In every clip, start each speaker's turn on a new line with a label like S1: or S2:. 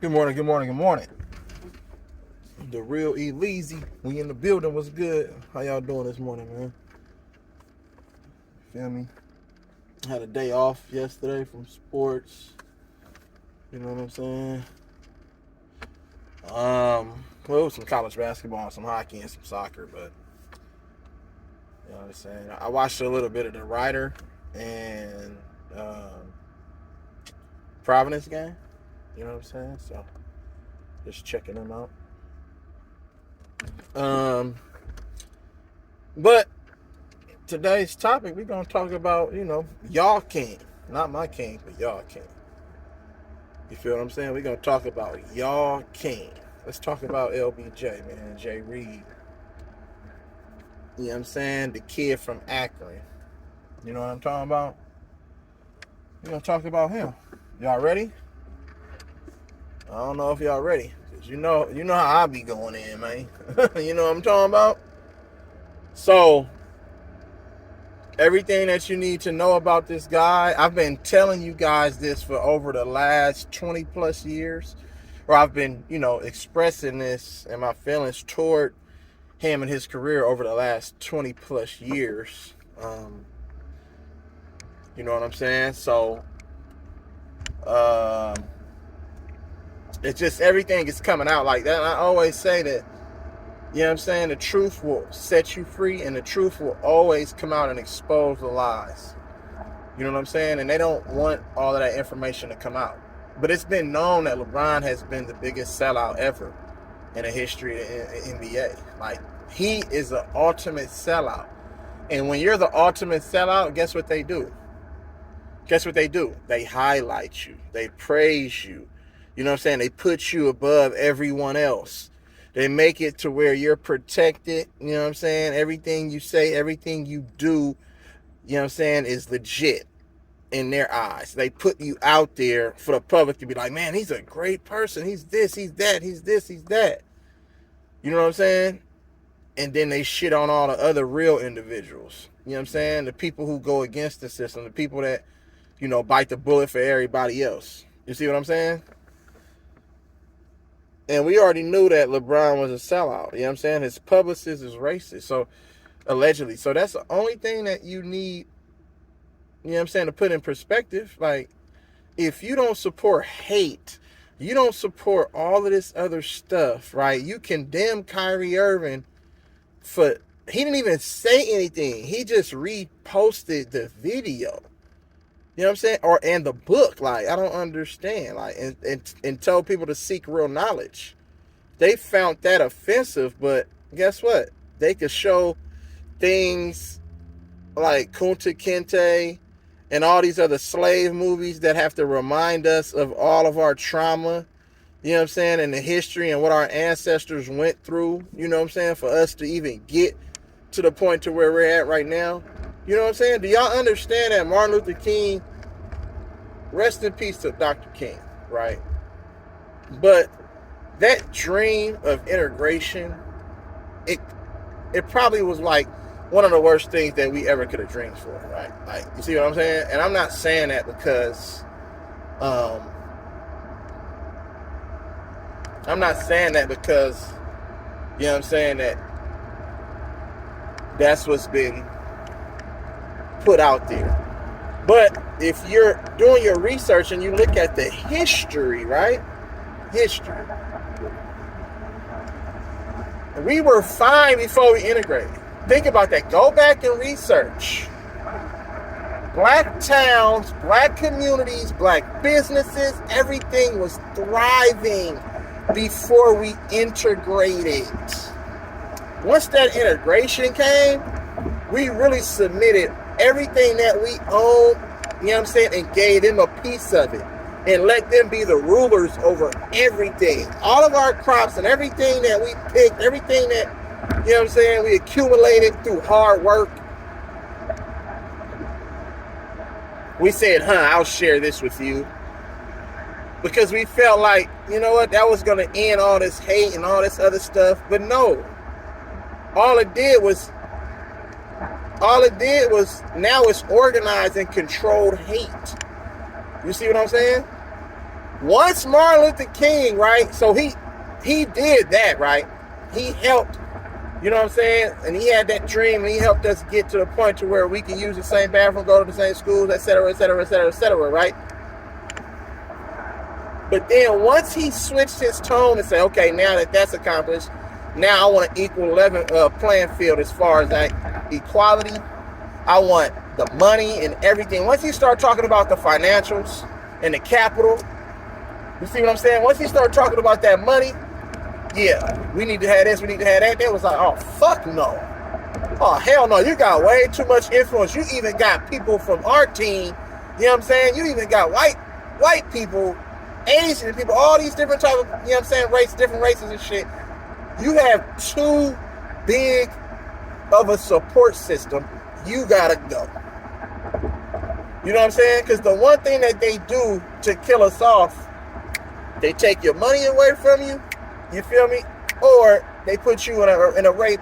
S1: Good morning, good morning, good morning. The real E-Leezy. We in the building. What's good? How y'all doing this morning, man? Feel me? Had a day off yesterday from sports. You know what I'm saying? Well, it was some college basketball, some hockey, and some soccer, but you know what I'm saying? I watched a little bit of the Ryder and Providence game. You know what I'm saying? So just checking them out. Um, but today's topic, we're gonna talk about, y'all king. Not my king, but y'all king. You feel what I'm saying? We're gonna talk about y'all king. Let's talk about LBJ, man. Jay Reed. You know what I'm saying? The kid from Akron. You know what I'm talking about? We're gonna talk about him. Y'all ready? I don't know if y'all ready. Cause you know how I be going in, man. You know what I'm talking about? So everything that you need to know about this guy, I've been telling you guys this for over the last 20 plus years, or I've been, expressing this and my feelings toward him and his career over the last 20 plus years. You know what I'm saying? So, um, it's just everything is coming out like that. And I always say that, you know what I'm saying? The truth will set you free, and the truth will always come out and expose the lies. You know what I'm saying? And they don't want all of that information to come out. But it's been known that LeBron has been the biggest sellout ever in the history of the NBA. Like, he is the ultimate sellout. And when you're the ultimate sellout, guess what they do? Guess what they do? They highlight you. They praise you. You know what I'm saying? They put you above everyone else. They make it to where you're protected. You know what I'm saying? Everything you say, everything you do, you know what I'm saying, is legit in their eyes. They put you out there for the public to be like, man, he's a great person. He's this, he's that, he's this, he's that. You know what I'm saying? And then they shit on all the other real individuals. You know what I'm saying? The people who go against the system, the people that, bite the bullet for everybody else. You see what I'm saying? And we already knew that LeBron was a sellout. You know what I'm saying? His publicist is racist. So, allegedly. So that's the only thing that you need, you know what I'm saying, to put in perspective. Like, if you don't support hate, you don't support all of this other stuff, right? You condemn Kyrie Irving for, he didn't even say anything. He just reposted the video. You know what I'm saying? And the book. Like, I don't understand. Like, and tell people to seek real knowledge. They found that offensive, but guess what? They could show things like Kunta Kinte and all these other slave movies that have to remind us of all of our trauma, you know what I'm saying, and the history and what our ancestors went through, you know what I'm saying, for us to even get to the point to where we're at right now. You know what I'm saying? Do y'all understand that Martin Luther King, rest in peace to Dr. King, right? But that dream of integration, it probably was like one of the worst things that we ever could have dreamed for, right? Like, you see what I'm saying? And I'm not saying that because, I'm not saying that because, you know what I'm saying, that that's what's been put out there. But if you're doing your research and you look at the history, right? History. We were fine before we integrated. Think about that. Go back and research. Black towns, black communities, black businesses, everything was thriving before we integrated. Once that integration came, we really submitted everything that we owned, you know what I'm saying, and gave them a piece of it. And let them be the rulers over everything. All of our crops and everything that we picked, everything that, you know what I'm saying, we accumulated through hard work. We said, I'll share this with you. Because we felt like, you know what, that was going to end all this hate and all this other stuff. But no. All it did was now it's organized and controlled hate. You see what I'm saying? Once Martin Luther King, right? So he did that, right? He helped, you know what I'm saying? And he had that dream, and he helped us get to the point to where we can use the same bathroom, go to the same schools, etc., etc., etc., etc., right? But then once he switched his tone and said, okay, now that that's accomplished, now I want an equal playing field as far as that equality. I want the money and everything. Once he started talking about the financials and the capital, you see what I'm saying? Once he started talking about that money, yeah, we need to have this, we need to have that. That was like, oh, fuck no. Oh, hell no. You got way too much influence. You even got people from our team, you know what I'm saying? You even got white people, Asian people, all these different types of, you know what I'm saying, different races and shit. You have too big of a support system. You gotta go. You know what I'm saying? Because the one thing that they do to kill us off, they take your money away from you, you feel me? Or they put you in a rape,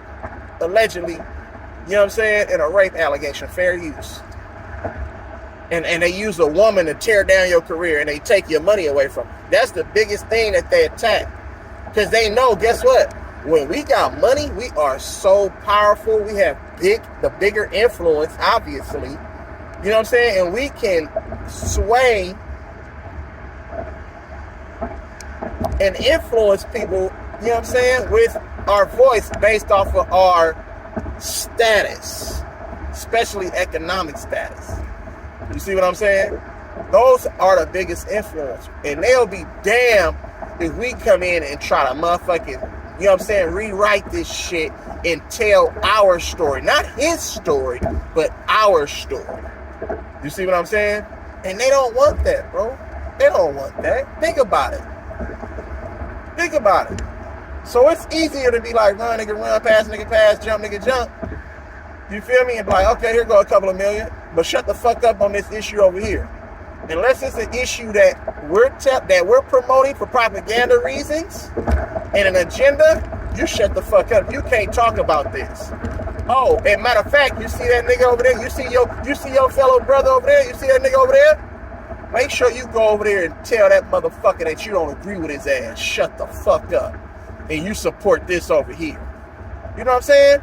S1: allegedly, you know what I'm saying, in a rape allegation, fair use. And they use a woman to tear down your career, and they take your money away from you. That's the biggest thing that they attack. Because they know, guess what? When we got money, we are so powerful. We have the bigger influence, obviously. You know what I'm saying? And we can sway and influence people, you know what I'm saying, with our voice based off of our status, especially economic status. You see what I'm saying? Those are the biggest influence. And they'll be damned if we come in and try to motherfucking, you know what I'm saying, rewrite this shit and tell our story. Not his story, but our story. You see what I'm saying? And they don't want that, bro. They don't want that. Think about it. Think about it. So it's easier to be like, run, nigga, run, pass, jump, nigga, jump. You feel me? And be like, okay, here go a couple of million. But shut the fuck up on this issue over here. Unless it's an issue that we're promoting for propaganda reasons and an agenda, you shut the fuck up. You can't talk about this. Oh, and matter of fact, you see that nigga over there? You see your fellow brother over there? You see that nigga over there? Make sure you go over there and tell that motherfucker that you don't agree with his ass. Shut the fuck up. And you support this over here. You know what I'm saying?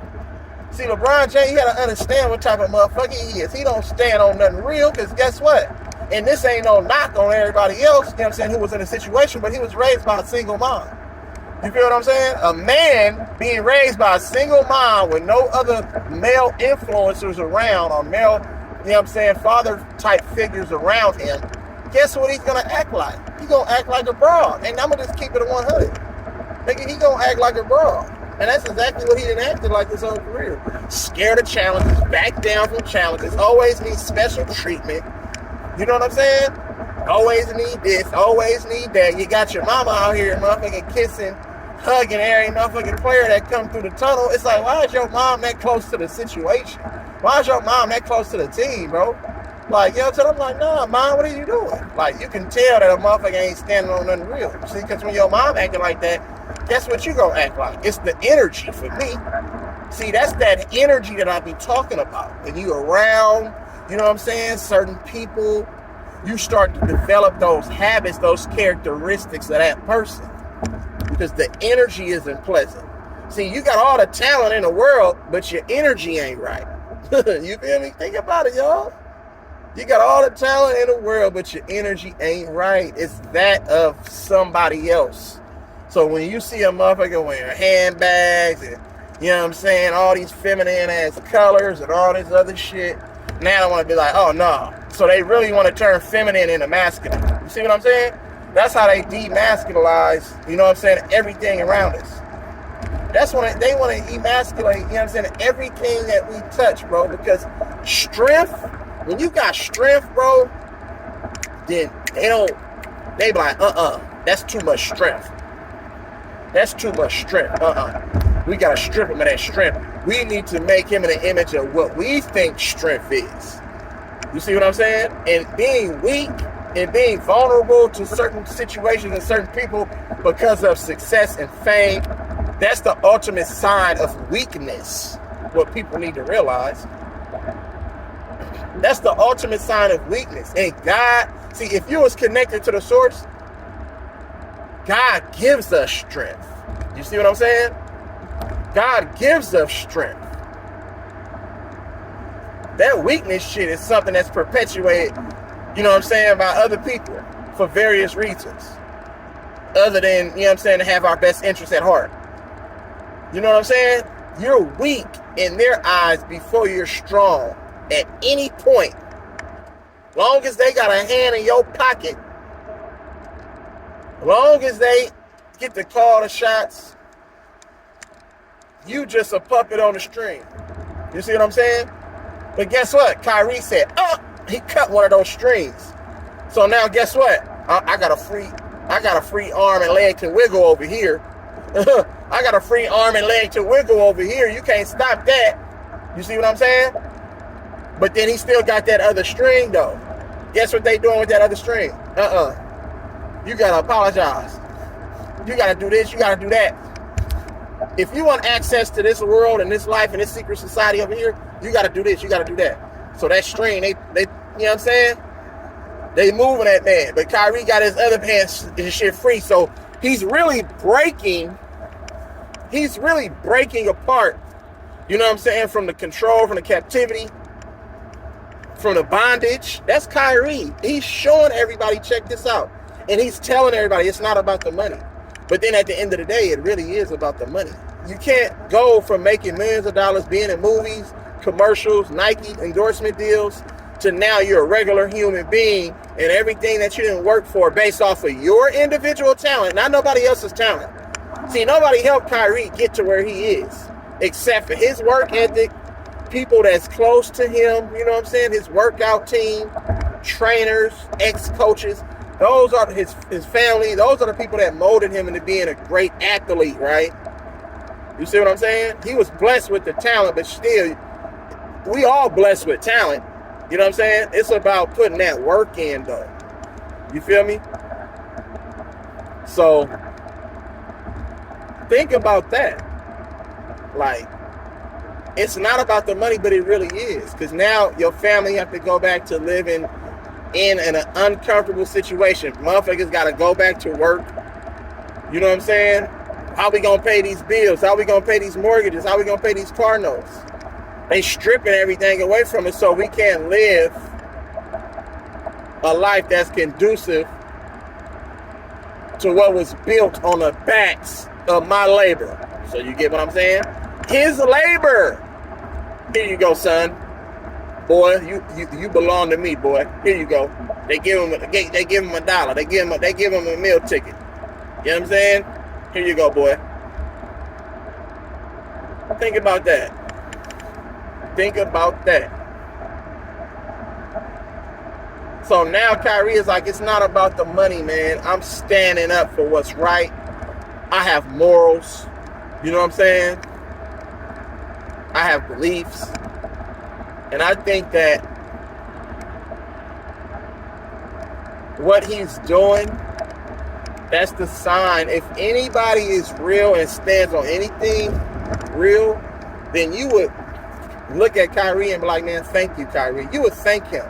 S1: See, LeBron James, you gotta understand what type of motherfucker he is. He don't stand on nothing real, because guess what? And this ain't no knock on everybody else, you know what I'm saying, who was in a situation, but he was raised by a single mom. You feel what I'm saying? A man being raised by a single mom with no other male influencers around, or male, you know what I'm saying, father type figures around him, guess what he's gonna act like? He's gonna act like a broad. And I'm gonna just keep it at 100. Nigga, he gonna act like a broad. And that's exactly what he done acted like his whole career. Scared of challenges, back down from challenges, always need special treatment. You know what I'm saying? Always need this, always need that. You got your mama out here motherfucking kissing, hugging every motherfucking player that come through the tunnel. It's like, why is your mom that close to the situation? Why is your mom that close to the team, bro? Like, you know what I'm saying? I'm like, nah, mom, what are you doing? Like, you can tell that a motherfucker ain't standing on nothing real. See, because when your mom acting like that, guess what you gonna act like? It's the energy for me. See, that's that energy that I be talking about. When you around, you know what I'm saying, certain people, you start to develop those habits, those characteristics of that person. Because the energy isn't pleasant. See, you got all the talent in the world, but your energy ain't right. You feel me? Think about it, y'all. You got all the talent in the world, but your energy ain't right. It's that of somebody else. So when you see a motherfucker wearing handbags and, you know what I'm saying, all these feminine ass colors and all this other shit, now I want to be like, oh no. So they really want to turn feminine into masculine. You see what I'm saying? That's how they demasculinize, you know what I'm saying, everything around us. That's when they want to emasculate, you know what I'm saying, everything that we touch, bro. Because strength, when you got strength, bro, then they be like, that's too much strength. That's too much strength. We gotta strip him of that strength. We need to make him in the image of what we think strength is. You see what I'm saying? And being weak and being vulnerable to certain situations and certain people because of success and fame, that's the ultimate sign of weakness. What people need to realize. That's the ultimate sign of weakness. And God, see, if you was connected to the source, God gives us strength. You see what I'm saying? God gives us strength. That weakness shit is something that's perpetuated, you know what I'm saying, by other people for various reasons. Other than, you know what I'm saying, to have our best interests at heart. You know what I'm saying? You're weak in their eyes before you're strong at any point. Long as they got a hand in your pocket, long as they get to call the shots, you just a puppet on the string. You see what I'm saying? But guess what? Kyrie said, he cut one of those strings. So now guess what? I got a free arm and leg to wiggle over here. I got a free arm and leg to wiggle over here. You can't stop that. You see what I'm saying? But then he still got that other string though. Guess what they doing with that other string? You gotta apologize. You gotta do this, you gotta do that. If you want access to this world and this life and this secret society over here, you gotta do this, you gotta do that. So that string, they you know what I'm saying? They moving that man. But Kyrie got his other hands his shit free. So he's really breaking apart, you know what I'm saying, from the control, from the captivity, from the bondage. That's Kyrie. He's showing everybody, check this out. And he's telling everybody it's not about the money. But then at the end of the day, it really is about the money. You can't go from making millions of dollars, being in movies, commercials, Nike endorsement deals, to now you're a regular human being and everything that you didn't work for based off of your individual talent, not nobody else's talent. See, nobody helped Kyrie get to where he is, except for his work ethic, people that's close to him, you know what I'm saying, his workout team, trainers, ex-coaches. Those are his family. Those are the people that molded him into being a great athlete, right? You see what I'm saying? He was blessed with the talent, but still, we all blessed with talent. You know what I'm saying? It's about putting that work in, though. You feel me? So, think about that. Like, it's not about the money, but it really is. Because now your family have to go back to living in an uncomfortable situation. Motherfuckers got to go back to work. You know what I'm saying? How we going to pay these bills? How we going to pay these mortgages? How we going to pay these car notes? They stripping everything away from us so we can't live a life that's conducive to what was built on the backs of my labor. So you get what I'm saying? His labor. Here you go, son. Boy, you belong to me, boy. Here you go. They give him $1. They give him a meal ticket. You know what I'm saying? Here you go, boy. Think about that. Think about that. So now Kyrie is like, it's not about the money, man. I'm standing up for what's right. I have morals. You know what I'm saying? I have beliefs. And I think that what he's doing, that's the sign. If anybody is real and stands on anything real, then you would look at Kyrie and be like, man, thank you, Kyrie. You would thank him.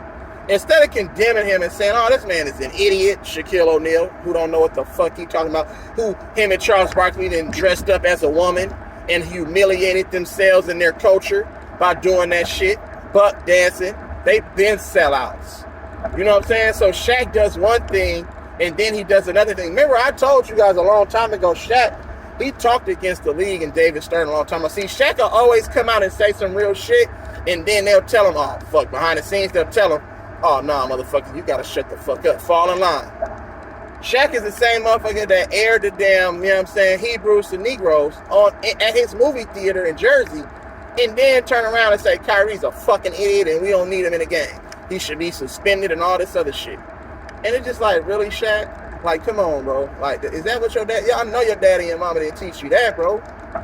S1: Instead of condemning him and saying, oh, this man is an idiot, Shaquille O'Neal, who don't know what the fuck he talking about, who him and Charles Barkley then dressed up as a woman and humiliated themselves and their culture by doing that shit, buck dancing. They've been sellouts. You know what I'm saying? So Shaq does one thing and then he does another thing. Remember, I told you guys a long time ago, Shaq, he talked against the league and David Stern a long time ago. See, Shaq will always come out and say some real shit, and then they'll tell him, oh, fuck, behind the scenes, they'll tell him, oh, nah, motherfucker, you gotta shut the fuck up. Fall in line. Shaq is the same motherfucker that aired the damn, you know what I'm saying, Hebrews to Negroes at his movie theater in Jersey, and then turn around and say, Kyrie's a fucking idiot and we don't need him in the game. He should be suspended and all this other shit. And it's just like, really, Shaq? Like, come on, bro. Like, is that what your dad... Yeah, I know your daddy and mama didn't teach you that, bro.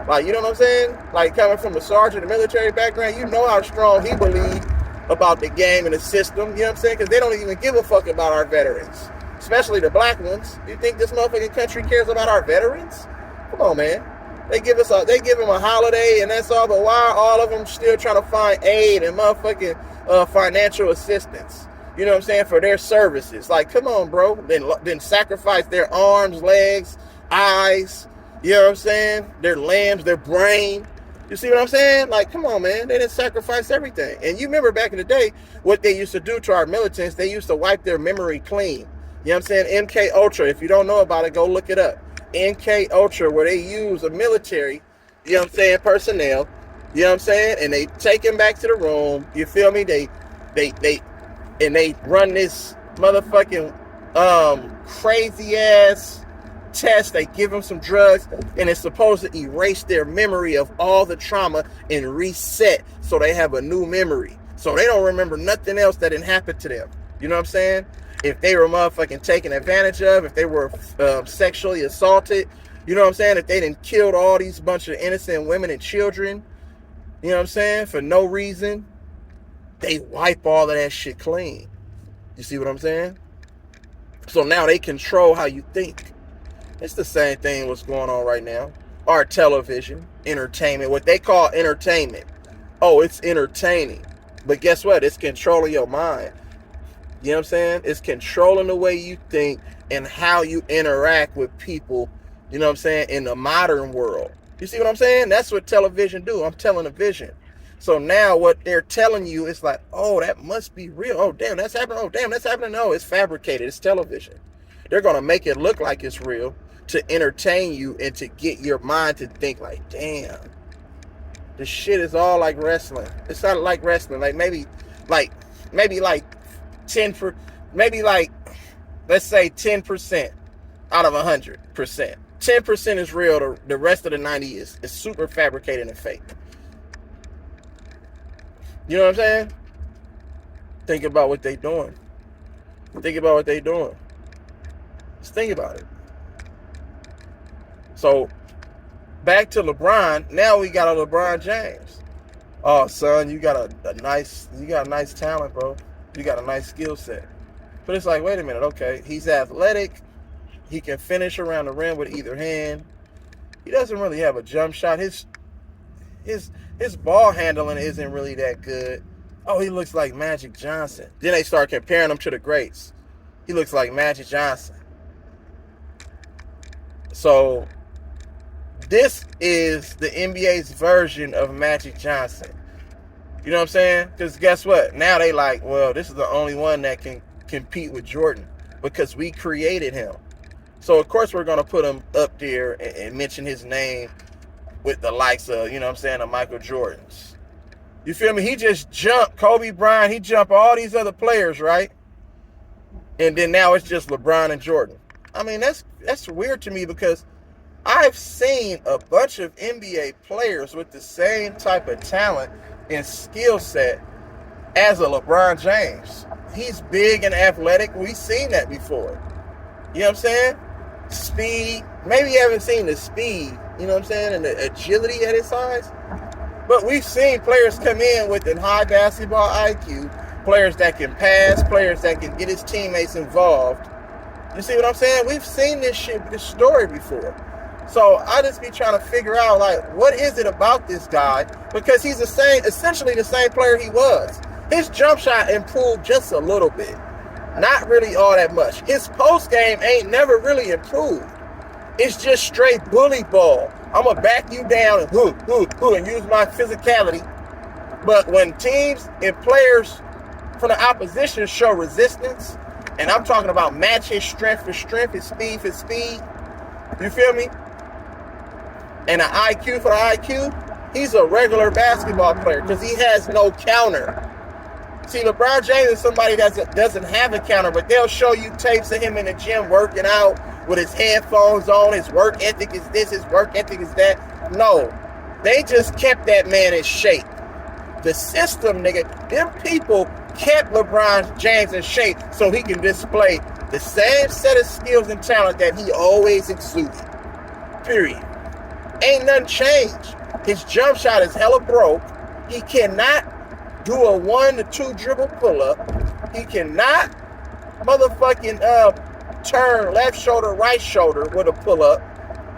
S1: Like, you know what I'm saying? Like, coming from a sergeant, a military background, you know how strong he believed about the game and the system. You know what I'm saying? Because they don't even give a fuck about our veterans. Especially the black ones. You think this motherfucking country cares about our veterans? Come on, man. They give them a holiday and that's all, but why are all of them still trying to find aid and motherfucking financial assistance? you know what I'm saying, for their services. Like, come on, bro. Then sacrifice their arms, legs, eyes, you know what I'm saying, their limbs, their brain. You see what I'm saying? Like, come on, man. They didn't sacrifice everything. And you remember back in the day, what they used to do to our militants, they used to wipe their memory clean. You know what I'm saying? MK Ultra. If you don't know about it, go look it up. MK Ultra, where they use a military, you know what I'm saying, personnel, you know what I'm saying, and they take them back to the room. You feel me? They run this motherfucking crazy ass test. They give them some drugs, and it's supposed to erase their memory of all the trauma and reset so they have a new memory, so they don't remember nothing else that didn't happen to them. You know what I'm saying? If they were motherfucking taken advantage of, if they were sexually assaulted, you know what I'm saying, if they didn't killed all these bunch of innocent women and children, you know what I'm saying, for no reason, they wipe all of that shit clean. You see what I'm saying? So now they control how you think. It's the same thing what's going on right now. Our television, entertainment, what they call entertainment. Oh, it's entertaining. But guess what? It's controlling your mind. You know what I'm saying? It's controlling the way you think and how you interact with people, you know what I'm saying, in the modern world. You see what I'm saying? That's what television do. I'm telling a vision. So now what they're telling you is like, oh, that must be real. Oh, damn, that's happening. Oh, damn, that's happening. No, it's fabricated. It's television. They're going to make it look like it's real to entertain you and to get your mind to think like, damn, this shit is all like wrestling. It's not like wrestling. Like maybe like 10 for, maybe like, let's say 10% out of 100%. 10% is real. The rest of the 90 is super fabricated and fake. You know what I'm saying? Think about what they doing. Think about what they doing. Just think about it. So back to LeBron. Now we got a LeBron James. Oh, son, you got a nice talent, bro. You got a nice skill set. But it's like, wait a minute, okay. He's athletic. He can finish around the rim with either hand. He doesn't really have a jump shot. His ball handling isn't really that good. Oh, he looks like Magic Johnson. Then they start comparing him to the greats. He looks like Magic Johnson. So this is the NBA's version of Magic Johnson. You know what I'm saying? Because guess what? Now they like, well, this is the only one that can compete with Jordan because we created him. So, of course, we're going to put him up there and mention his name with the likes of, you know what I'm saying, the Michael Jordans. You feel me? He just jumped Kobe Bryant. He jumped all these other players, right? And then now it's just LeBron and Jordan. I mean, that's weird to me because I've seen a bunch of NBA players with the same type of talent and skill set as a LeBron James. He's big and athletic. We've seen that before. You know what I'm saying? Speed. Maybe you haven't seen the speed, you know what I'm saying, and the agility at his size. But we've seen players come in with a high basketball IQ, players that can pass, players that can get his teammates involved. You see what I'm saying? We've seen this story before. So I just be trying to figure out, like, what is it about this guy? Because he's essentially the same player he was. His jump shot improved just a little bit. Not really all that much. His post game ain't never really improved. It's just straight bully ball. I'm going to back you down and and use my physicality. But when teams and players from the opposition show resistance, and I'm talking about match his strength for strength, his speed for speed, you feel me? And an IQ for the IQ, he's a regular basketball player because he has no counter. See, LeBron James is somebody that doesn't have a counter, but they'll show you tapes of him in the gym working out with his headphones on. His work ethic is this, his work ethic is that. No, they just kept that man in shape. The system, nigga, them people kept LeBron James in shape so he can display the same set of skills and talent that he always exuded. Period. Ain't nothing changed. His jump shot is hella broke. He cannot do a 1 to 2 dribble pull-up. He cannot motherfucking turn left shoulder, right shoulder with a pull-up.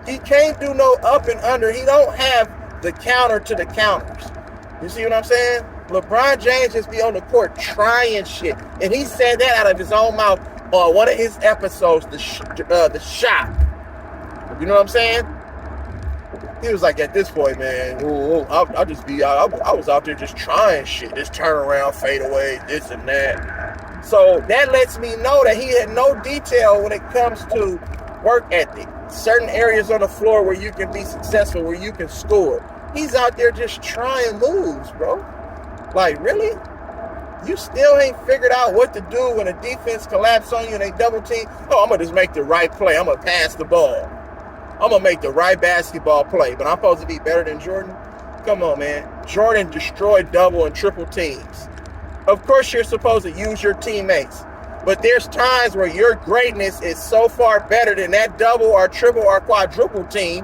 S1: He can't do no up and under. He don't have the counter to the counters. You see what I'm saying? LeBron James just be on the court trying shit. And he said that out of his own mouth on one of his episodes, the Shop. You know what I'm saying? He was like, at this point, man, I'll just be, I was out there just trying shit. Just turn around, fade away, this and that. So that lets me know that he had no detail when it comes to work ethic. Certain areas on the floor where you can be successful, where you can score. He's out there just trying moves, bro. Like, really? You still ain't figured out what to do when a defense collapses on you and they double team? Oh, I'm going to just make the right play. I'm going to pass the ball. I'm going to make the right basketball play, but I'm supposed to be better than Jordan? Come on, man. Jordan destroyed double and triple teams. Of course, you're supposed to use your teammates, but there's times where your greatness is so far better than that double or triple or quadruple team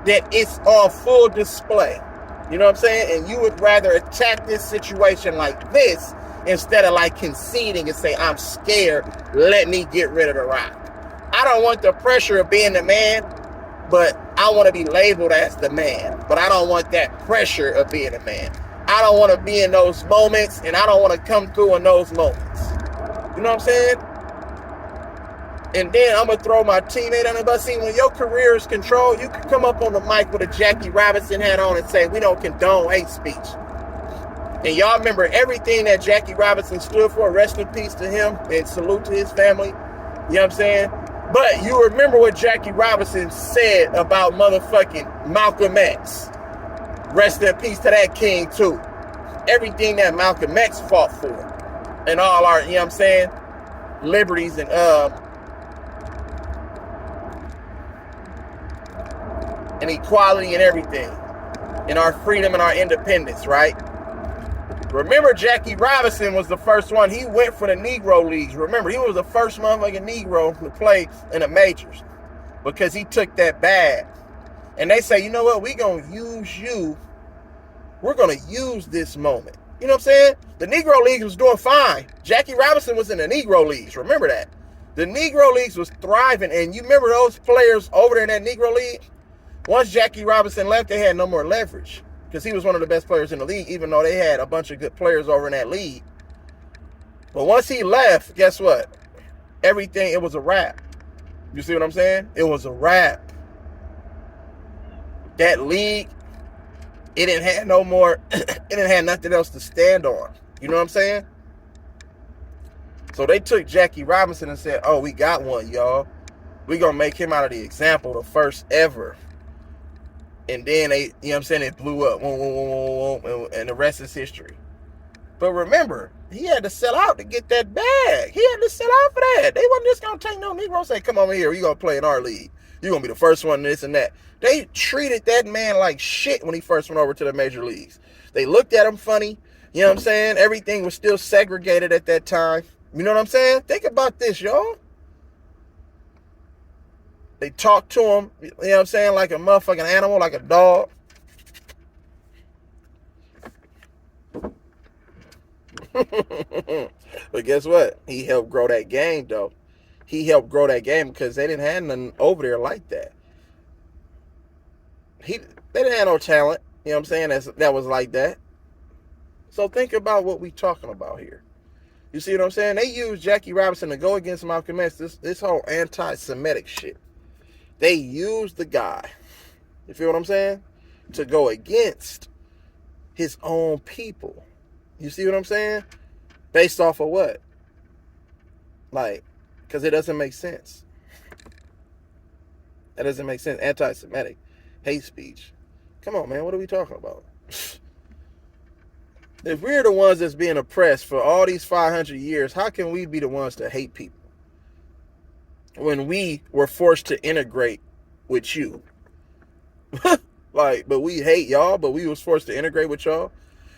S1: that it's on full display. You know what I'm saying? And you would rather attack this situation like this instead of like conceding and say, I'm scared, let me get rid of the rock. I don't want the pressure of being the man, but I want to be labeled as the man. But I don't want that pressure of being a man. I don't want to be in those moments, and I don't want to come through in those moments. You know what I'm saying? And then I'm going to throw my teammate on the bus. See, when your career is controlled, you can come up on the mic with a Jackie Robinson hat on and say, we don't condone hate speech. And y'all remember everything that Jackie Robinson stood for. Rest in peace to him and salute to his family. You know what I'm saying? But you remember what Jackie Robinson said about motherfucking Malcolm X. Rest in peace to that king, too. Everything that Malcolm X fought for. And all our, you know what I'm saying, liberties and equality and everything. And our freedom and our independence, right? Remember, Jackie Robinson was the first one. He went for the Negro Leagues. Remember, he was the first motherfucking Negro to play in the majors because he took that bag. And they say, you know what? We're going to use you. We're going to use this moment. You know what I'm saying? The Negro Leagues was doing fine. Jackie Robinson was in the Negro Leagues. Remember that. The Negro Leagues was thriving. And you remember those players over there in that Negro League? Once Jackie Robinson left, they had no more leverage. Because he was one of the best players in the league, even though they had a bunch of good players over in that league. But once he left, guess what? Everything, it was a wrap. You see what I'm saying? It was a wrap. That league, it didn't have no more, it didn't have nothing else to stand on. You know what I'm saying? So they took Jackie Robinson and said, oh, we got one, y'all. We're going to make him out of the example, the first ever. And then they, you know what I'm saying, it blew up. And the rest is history. But remember, he had to sell out to get that bag. He had to sell out for that. They wasn't just going to take no Negro and say, come over here, you're going to play in our league. You're going to be the first one, this and that. They treated that man like shit when he first went over to the major leagues. They looked at him funny. You know what I'm saying? Everything was still segregated at that time. You know what I'm saying? Think about this, y'all. They talked to him, you know what I'm saying, like a motherfucking animal, like a dog. But guess what? He helped grow that game, though. He helped grow that game because they didn't have nothing over there like that. They didn't have no talent, you know what I'm saying, that was like that. So think about what we talking about here. You see what I'm saying? They used Jackie Robinson to go against Malcolm X, this whole anti-Semitic shit. They used the guy, you feel what I'm saying, to go against his own people. You see what I'm saying? Based off of what? Like, because it doesn't make sense. That doesn't make sense. Anti-Semitic, hate speech. Come on, man, what are we talking about? If we're the ones that's being oppressed for all these 500 years, how can we be the ones to hate people? When we were forced to integrate with you. Like, but we hate y'all, but we was forced to integrate with y'all.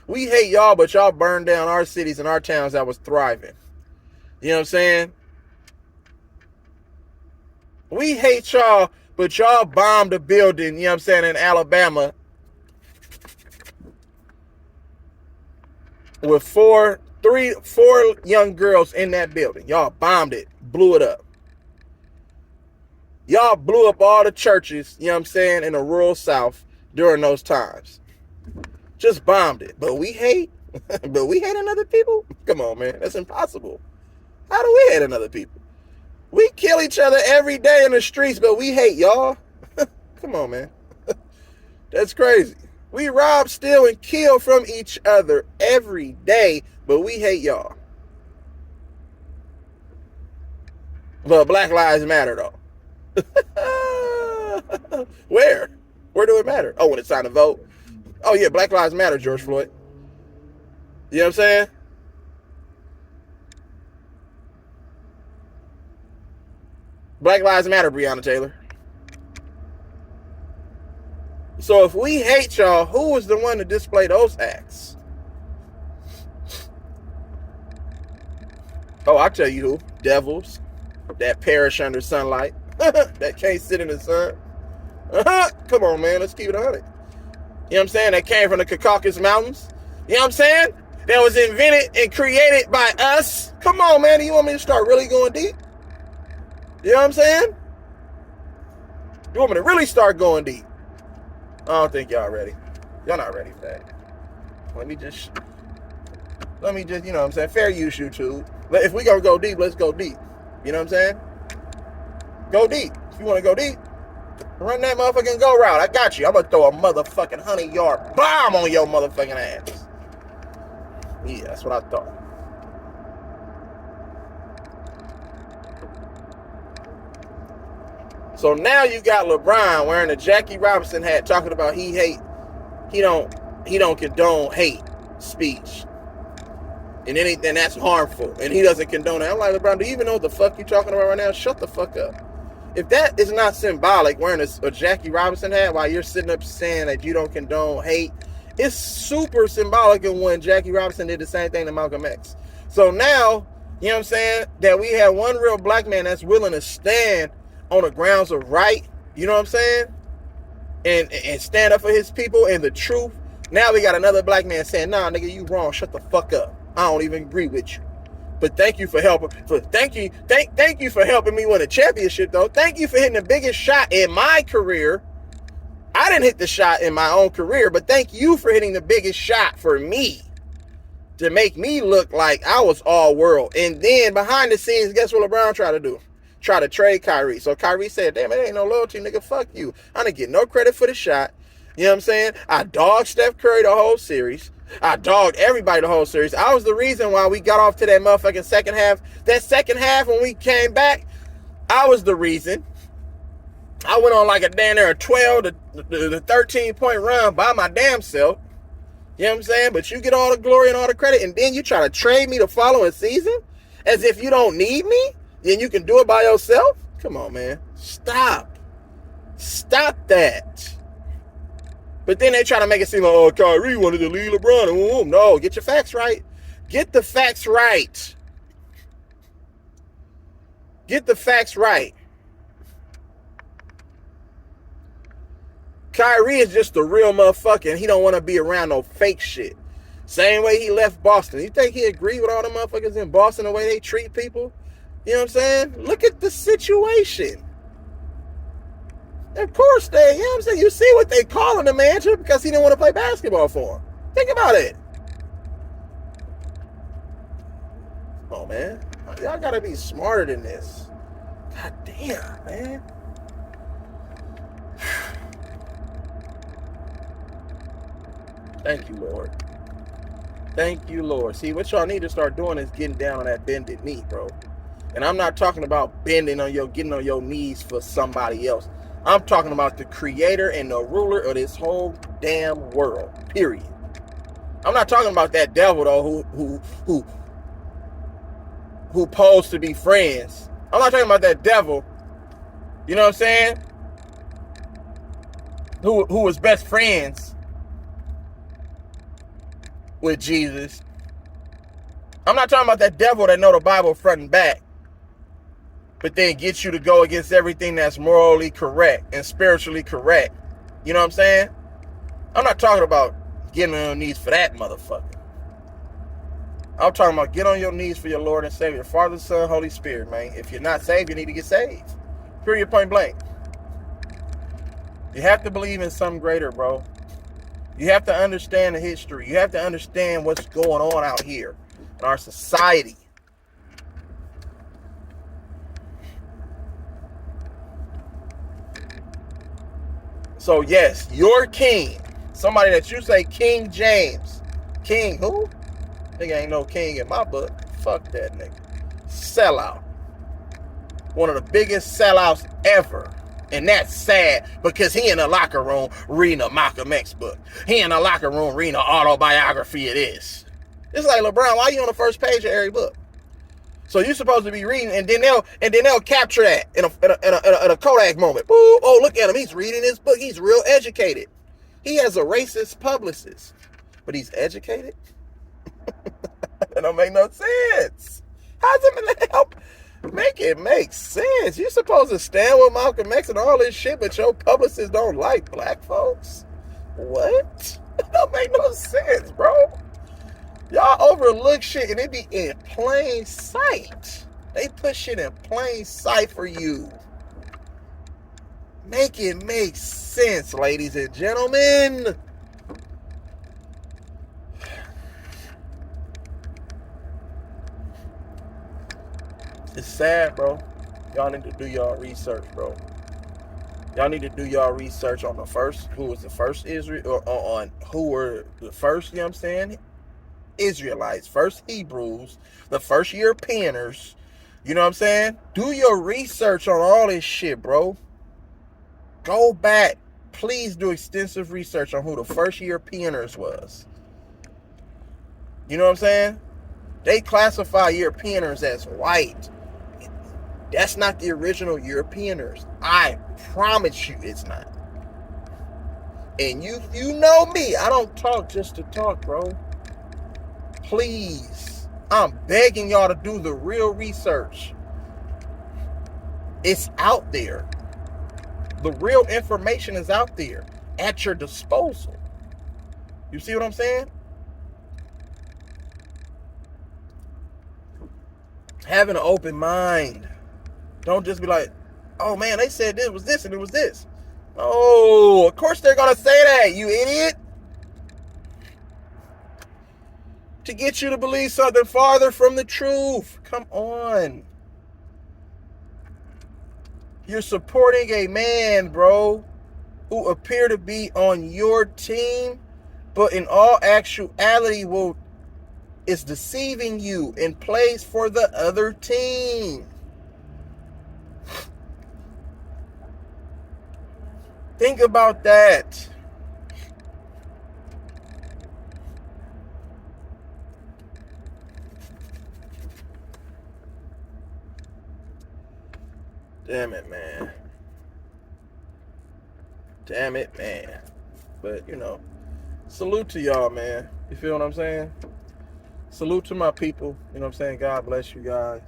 S1: We hate y'all, but y'all burned down our cities and our towns that was thriving. You know what I'm saying? We hate y'all, but y'all bombed a building, you know what I'm saying, in Alabama with four young girls in that building. Y'all bombed it, blew it up. Y'all blew up all the churches, you know what I'm saying, in the rural South during those times. Just bombed it. But we hate But we hating other people? Come on, man. That's impossible. How do we hate other people? We kill each other every day in the streets, but we hate y'all. Come on, man. That's crazy. We rob, steal, and kill from each other every day, but we hate y'all. But Black Lives Matter, though. Where? Where do it matter? Oh, when it's time to vote? Oh, yeah, Black Lives Matter, George Floyd. You know what I'm saying? Black Lives Matter, Breonna Taylor. So if we hate y'all, who was the one to display those acts? Oh, I'll tell you who. Devils that perish under sunlight, that can't sit in the sun. Come on, man, let's keep it 100. You know what I'm saying? That came from the Caucasus Mountains. You know what I'm saying? That was invented and created by us. Come on, man, you want me to start really going deep? You know what I'm saying? You want me to really start going deep? I don't think y'all ready. Y'all not ready for that. Let me just, you know what I'm saying? Fair use, YouTube. If we gonna go deep, let's go deep. You know what I'm saying? Go deep. If you want to go deep, run that motherfucking go route. I got you. I'm gonna throw a motherfucking 100-yard bomb on your motherfucking ass. Yeah, that's what I thought. So now you got LeBron wearing a Jackie Robinson hat talking about he don't condone hate speech and anything that's harmful, and he doesn't condone it. I'm like, LeBron, do you even know what the fuck you talking about right now? Shut the fuck up. If that is not symbolic, wearing a Jackie Robinson hat while you're sitting up saying that you don't condone hate, it's super symbolic of when Jackie Robinson did the same thing to Malcolm X. So now, you know what I'm saying, that we have one real black man that's willing to stand on the grounds of right, you know what I'm saying, and stand up for his people and the truth. Now we got another black man saying, nah, nigga, you wrong, shut the fuck up. I don't even agree with you. But thank you for helping. Thank you for helping me win a championship, though. Thank you for hitting the biggest shot in my career. I didn't hit the shot in my own career, but thank you for hitting the biggest shot for me to make me look like I was all world. And then behind the scenes, guess what LeBron tried to do? Try to trade Kyrie. So Kyrie said, damn, it ain't no loyalty, nigga. Fuck you. I didn't get no credit for the shot. You know what I'm saying? I dogged Steph Curry the whole series. I dogged everybody the whole series. I was the reason why we got off to that motherfucking second half. That second half when we came back, I was the reason. I went on like a 12 to 13 point run by my damn self. You know what I'm saying? But you get all the glory and all the credit, and then you try to trade me the following season as if you don't need me, then you can do it by yourself? Come on, man. Stop that. But then they try to make it seem like, oh, Kyrie wanted to leave LeBron. No, get your facts right. Get the facts right. Get the facts right. Kyrie is just a real motherfucker, and he don't want to be around no fake shit. Same way he left Boston. You think he agreed with all the motherfuckers in Boston, the way they treat people? You know what I'm saying? Look at the situation. Of course they, you know what I'm saying? You see what they calling the man just because he didn't want to play basketball for him. Think about it. Oh, man. Y'all got to be smarter than this. God damn, man. Thank you, Lord. Thank you, Lord. See, what y'all need to start doing is getting down on that bended knee, bro. And I'm not talking about getting on your knees for somebody else. I'm talking about the creator and the ruler of this whole damn world, period. I'm not talking about that devil, though, who posed to be friends. I'm not talking about that devil, you know what I'm saying, who was best friends with Jesus. I'm not talking about that devil that know the Bible front and back, but then gets you to go against everything that's morally correct and spiritually correct. You know what I'm saying? I'm not talking about getting on your knees for that motherfucker. I'm talking about get on your knees for your Lord and Savior, Father, Son, Holy Spirit, man. If you're not saved, you need to get saved. Period, point blank. You have to believe in something greater, bro. You have to understand the history. You have to understand what's going on out here in our society. So yes, your king, somebody that you say King James. King who? Nigga ain't no king in my book. Fuck that nigga. Sellout. One of the biggest sellouts ever. And that's sad because he in the locker room reading a Malcolm X book. He in the locker room reading an autobiography of this. It's like, LeBron, why are you on the first page of every book? So you're supposed to be reading, and then they'll capture that in a Kodak moment. Ooh, oh, look at him. He's reading his book. He's real educated. He has a racist publicist, but he's educated. That don't make no sense. How's it gonna help make it make sense? You're supposed to stand with Malcolm X and all this shit, but your publicists don't like black folks? What? That don't make no sense, bro. Y'all overlook shit and it be in plain sight. They put shit in plain sight for you. Make it make sense, ladies and gentlemen. It's sad, bro. Y'all need to do y'all research, bro. Y'all need to do y'all research on who was the first Israel, or on who were the first, you know what I'm saying? Israelites, first Hebrews, the first Europeaners. You know what I'm saying? Do your research on all this shit, bro. Go back. Please do extensive research on who the first Europeaners was. You know what I'm saying? They classify Europeaners as white. That's not the original Europeaners. I promise you it's not. And you know me. I don't talk just to talk, bro. Please. I'm begging y'all to do the real research. It's out there. The real information is out there at your disposal. You see what I'm saying? Having an open mind. Don't just be like, oh man, they said this was this and it was this. Oh, of course they're going to say that, you idiot. To get you to believe something farther from the truth. Come on. You're supporting a man, bro, who appear to be on your team, but in all actuality is deceiving you and plays for the other team. Think about that. Damn it, man. Damn it, man. But, salute to y'all, man. You feel what I'm saying? Salute to my people. You know what I'm saying? God bless you guys.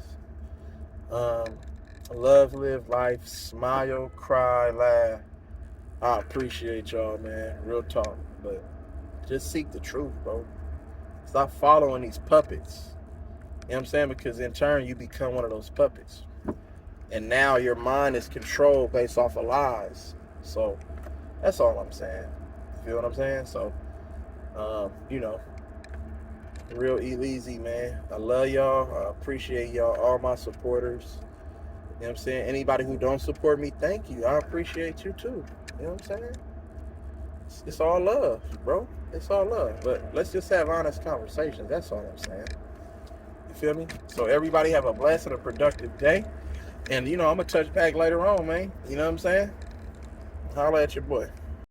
S1: Love, live life, smile, cry, laugh. I appreciate y'all, man. Real talk. But just seek the truth, bro. Stop following these puppets. You know what I'm saying? Because in turn, you become one of those puppets. And now your mind is controlled based off of lies. So that's all I'm saying. You feel what I'm saying? So, real E-Leezy, man. I love y'all. I appreciate y'all, all my supporters. You know what I'm saying? Anybody who don't support me, thank you. I appreciate you too. You know what I'm saying? It's all love, bro. It's all love. But let's just have honest conversations. That's all I'm saying. You feel me? So everybody have a blessed and a productive day. And, I'm going to touch back later on, man. You know what I'm saying? Holla at your boy.